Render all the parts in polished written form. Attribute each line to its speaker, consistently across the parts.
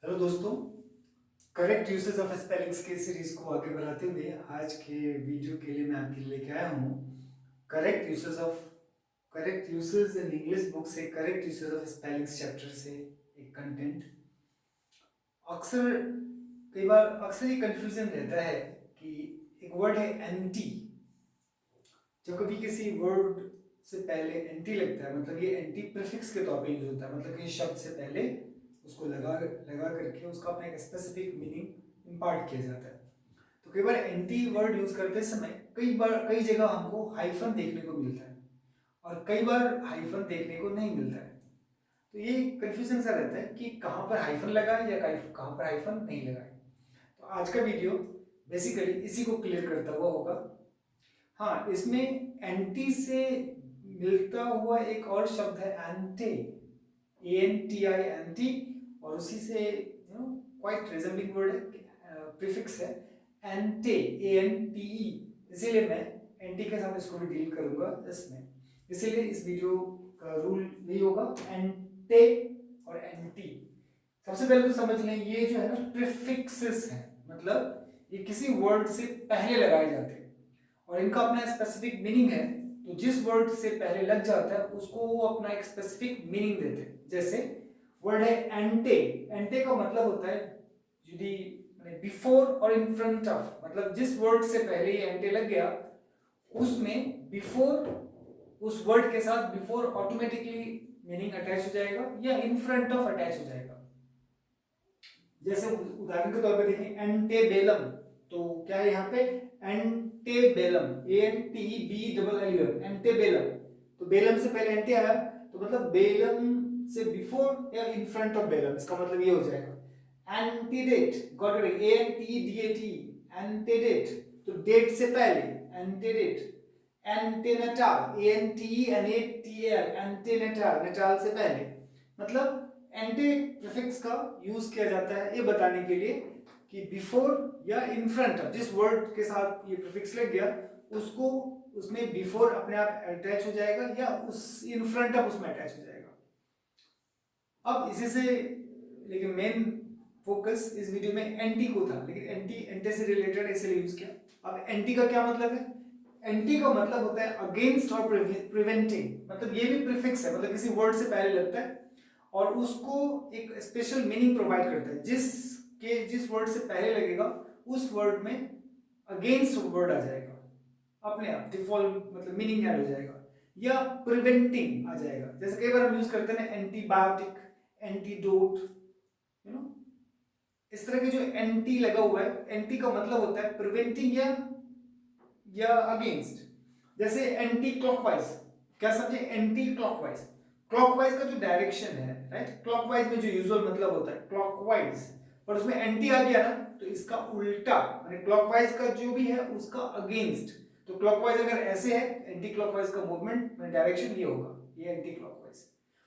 Speaker 1: Hello दोस्तों, correct usage of spellings के series को आगे बढ़ाते हुए आज के वीडियो के लिए मैं आपके लिए लेके आया हूँ correct usage in English book से correct usage of spellings chapter से एक कंटेंट। अक्सर अक्सर ये कंफ्यूजन रहता है कि एक वर्ड है एंटी। जब कभी किसी वर्ड से पहले एंटी लगता है, मतलब ये एंटी प्रीफिक्स के तौर पे यूज होता है, मतलब कि शब्द से पहले उसको लगा लगा करके उसका अपना एक स्पेसिफिक मीनिंग इम्पार्ट किया जाता है। तो कई बार एंटी वर्ड यूज करते समय कई जगह हमको हाइफन देखने को मिलता है और कई बार हाइफन देखने को नहीं मिलता है। तो ये कंफ्यूजन सा रहता है कि कहाँ पर हाइफन लगाए या कहाँ पर हाइफन नहीं लगाए। तो आज का वीडियो बेसिकली इसी को क्लियर करता हुआ होगा। हाँ, इसमें एंटी से मिलता हुआ एक और शब्द है एंटे, ANTI एंटी, और उसी से क्वाइट रिजेंबलिंग वर्ड है, प्रीफिक्स है एंटे, ANTE। इसीलिए मैं एंटी के साथ इसको भी डील करूंगा इसमें। इसीलिए इस वीडियो का रूल यही होगा, एंटे और एंटी। सबसे पहले तो समझ लें, ये जो है ना प्रीफिक्सेस है, मतलब ये किसी वर्ड से पहले लगाए जाते हैं और इनका अपना स्पेसिफिक मीनिंग है। तो जिस वर्ड से पहले लग जाता है उसको वो अपना एक स्पेसिफिक मीनिंग देते हैं। जैसे वर्ड है एंटे। एंटे का मतलब होता है यदि बिफोर और इन फ्रंट ऑफ, मतलब जिस वर्ड से पहले ये एंटे लग गया उसमें बिफोर, उस वर्ड के साथ बिफोर ऑटोमेटिकली मीनिंग अटैच हो जाएगा या इन फ्रंट ऑफ अटैच हो जाएगा। जैसे उदाहरण के तौर पे देखें एंटेबेलम, तो क्या है यहाँ पे एंटेबेलम, ANTEBELLUM, एंटेबेलम। तो बेलम से पहले एंटे आया तो मतलब बेलम से बिफोर या इन फ्रंट ऑफ बेलम, इसका मतलब ये हो जाएगा। Antedate, got it, ANTEDAT, antedate, तो डेट से पहले एंटीडेट। एंटेनाटाल, ANTENATAL, एंटेनाटाल, नेटाल से पहले। मतलब एंटी प्रीफिक्स का यूज किया जाता है ये बताने के लिए कि बिफोर या इन फ्रंट ऑफ, जिस वर्ड के साथ ये प्रीफिक्स लग गया उसको उसमें बिफोर अपने आप अटैच हो जाएगा या उस इन फ्रंट ऑफ उसमें अटैच हो जाएगा। अब इसी से, लेकिन मेन फोकस इस वीडियो में एंटी को था, लेकिन एंटी एंटी से रिलेटेड इसलिए यूज किया। अब एंटी का क्या मतलब है? एंटी का मतलब होता है अगेंस्ट और प्रिवेंटिंग, मतलब ये भी प्रीफिक्स है, मतलब किसी वर्ड से पहले लगता है और उसको एक स्पेशल मीनिंग प्रोवाइड करता है। जिस वर्ड से पहले लगेगा उस वर्ड में अगेंस्ट वर्ड आ जाएगा, अपने आप डिफॉल्ट, मतलब मीनिंग ऐड हो जाएगा या प्रिवेंटिंग आ जाएगा। जैसे कई बार हम यूज करते हैं ना एंटीबायोटिक, एंटीडोट, इस तरह के जो एंटी लगा हुआ है, एंटी का मतलब होता है प्रिवेंटिंग या अगेंस्ट। जैसे एंटी क्लॉकवाइज, क्या समझे? एंटी क्लॉकवाइज, क्लॉकवाइज का जो डायरेक्शन है, राइट, क्लॉकवाइज में जो यूजुअल मतलब होता है क्लॉकवाइज, पर उसमें एंटी आ गया ना तो इसका उल्टा, यानी क्लॉकवाइज का जो भी है उसका अगेंस्ट। तो क्लॉकवाइज अगर ऐसे है, एंटी क्लॉकवाइज का मूवमेंट डायरेक्शन ये होगा, ये एंटी क्लॉकवाइज।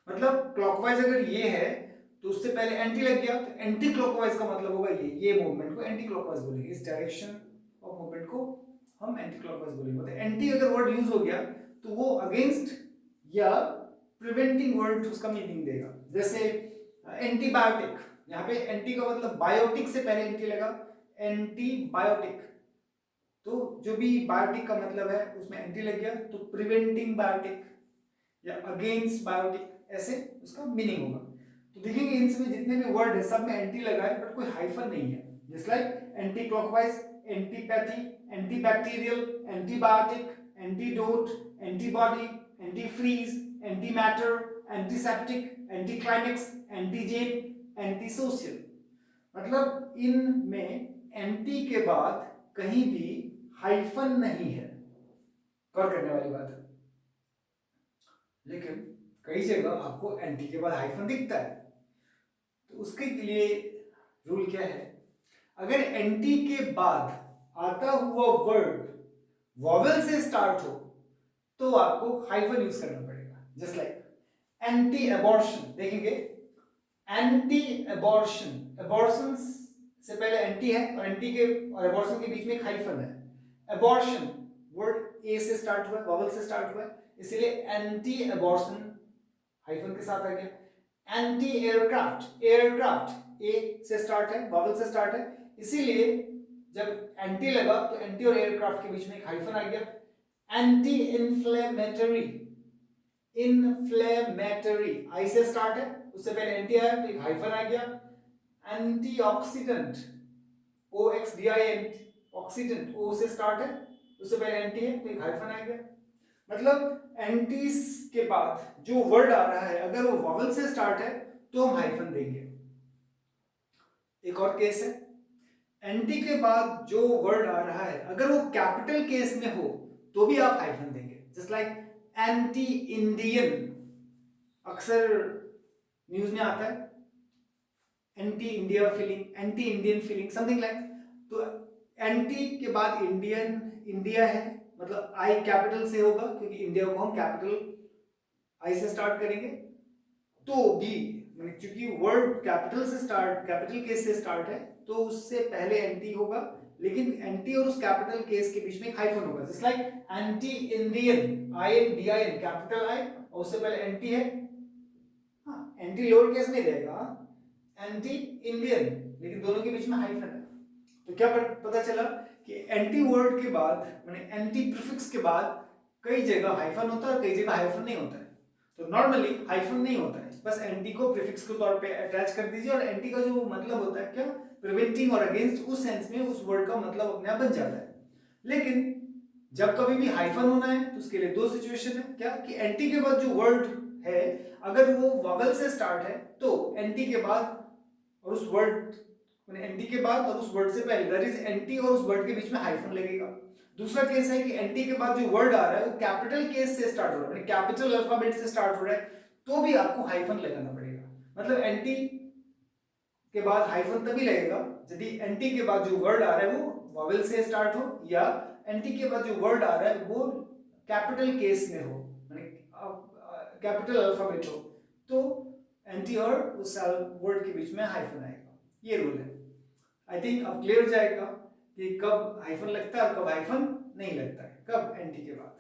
Speaker 1: मतलब क्लॉकवाइज अगर ये है तो उससे पहले एंटी लग गया तो एंटी क्लॉकवाइज का मतलब होगा ये मूवमेंट को एंटी क्लॉकवाइज बोलेंगे, इस डायरेक्शन ऑफ मूवमेंट को हम एंटी क्लॉकवाइज बोलेंगे। मतलब एंटी अगर वर्ड यूज हो गया तो वो अगेंस्ट या प्रिवेंटिंग वर्ड उसका मीनिंग देगा। जैसे एंटीबायोटिक, यहाँ पे एंटी का मतलब बायोटिक से पहले एंटी लगा, एंटीबायोटिक, तो जो भी बायोटिक का मतलब है उसमें एंटी लग गया तो प्रिवेंटिंग बायोटिक या अगेंस्ट बायोटिक, ऐसे उसका मीनिंग होगा। तो देखेंगे इनमें जितने भी वर्ड है सब में एंटी लगा है बट कोई हाइफन नहीं है। Just like anticlockwise, antipathy, antibacterial, antibiotic, antidote, antibody, antifreeze, antimatter, antiseptic, anticlimax, antigen, antisocial. मतलब इनमें एंटी के बाद कहीं भी हाइफन नहीं है, गौर करने वाली बात है। लेकिन कई जगह आपको एंटी के बाद हाइफन दिखता है, तो उसके लिए रूल क्या है? अगर एंटी के बाद आता हुआ वर्ड वॉवेल से स्टार्ट हो तो आपको हाइफन यूज करना पड़ेगा। जस्ट लाइक एंटी अबॉर्शन, देखेंगे एंटी अबॉर्शन, अबॉर्शन से पहले एंटी है और एंटी के और अबॉर्शन के बीच में एक हाइफन है। अबॉर्शन वर्ड ए से स्टार्ट हुआ है, वॉवेल से स्टार्ट हुआ है, इसलिए एंटी अबॉर्शन हाइफन के साथ आ गया। एंटी एयरक्राफ्ट, एयरक्राफ्ट ए से स्टार्ट है, वॉवल से स्टार्ट है, इसीलिए जब एंटी लगा तो एंटी और एयरक्राफ्ट के बीच में एक हाइफन आ गया। एंटी इन्फ्लेमेटरी, इन्फ्लेमेटरी आई से स्टार्ट है, उससे पहले एंटी आया तो एक हाइफन आ गया। Antioxidant, O X D I N, oxidant O से स्टार्ट है, उससे पहले एंटी है तो एक हाइफन आ गया। मतलब एंटीज के बाद जो वर्ड आ रहा है अगर वो वॉवल से स्टार्ट है तो हम हाइफन देंगे। एक और केस है, एंटी के बाद जो वर्ड आ रहा है अगर वो कैपिटल केस में हो तो भी आप हाइफन देंगे। जस्ट लाइक एंटी इंडियन, अक्सर न्यूज में आता है anti India feeling, anti Indian feeling, something like. तो एंटी के बाद इंडियन, इंडिया है मतलब आई कैपिटल से होगा क्योंकि इंडिया को हम कैपिटल आई से स्टार्ट करेंगे। तो भी क्योंकि वर्ड कैपिटल से स्टार्ट, कैपिटल केस से स्टार्ट है तो उससे पहले एंटी होगा, लेकिन एंटी और उस कैपिटल केस के बीच में हाइफन होगा। Just like anti Indian, I N D I N, capital I और उससे पहले एंटी है, हाँ एंटी लोअर केस में रहेगा, एंटी इंडियन, लेकिन दोनों के बीच में हाइफन है। तो क्या पता चला कि एंटी वर्ड के बाद माने एंटी प्रीफिक्स के बाद कई जगह हाइफन होता है और कई जगह हाइफन नहीं होता है। तो नॉर्मली हाइफन नहीं होता है, बस एंटी को प्रीफिक्स के तौर पे अटैच कर दीजिए और एंटी का जो मतलब होता है क्या, प्रिवेंटिंग और अगेंस्ट, उस सेंस में उस वर्ड का मतलब अपने आप बन जाता है। लेकिन जब कभी भी हाइफन होना है तो उसके लिए दो सिचुएशन है, क्या कि एंटी के बाद जो वर्ड है अगर वो वॉवल से स्टार्ट है तो एंटी के बाद और उस वर्ड, एंटी के बाद और उस वर्ड से पहले, दैट इज एंटी और उस वर्ड के बीच में हाइफन लगेगा। दूसरा केस है कि एंटी के बाद जो वर्ड आ रहा है वो कैपिटल केस से स्टार्ट हो रहा है, कैपिटल अल्फाबेट से स्टार्ट हो रहा है, तो भी आपको हाइफन लगाना पड़ेगा। मतलब एंटी के बाद हाइफन तभी लगेगा यदि एंटी के बाद जो वर्ड आ रहा है वो वॉवेल से स्टार्ट हो या एंटी के बाद जो वर्ड आ रहा है वो कैपिटल केस में हो, कैपिटल अल्फाबेट हो, तो एंटी और उस वर्ड के बीच में हाइफन आएगा। ये रूल है। आई थिंक अब क्लियर हो जाएगा कि कब हाइफन लगता है और कब हाइफन नहीं लगता है, कब एंटी के बाद।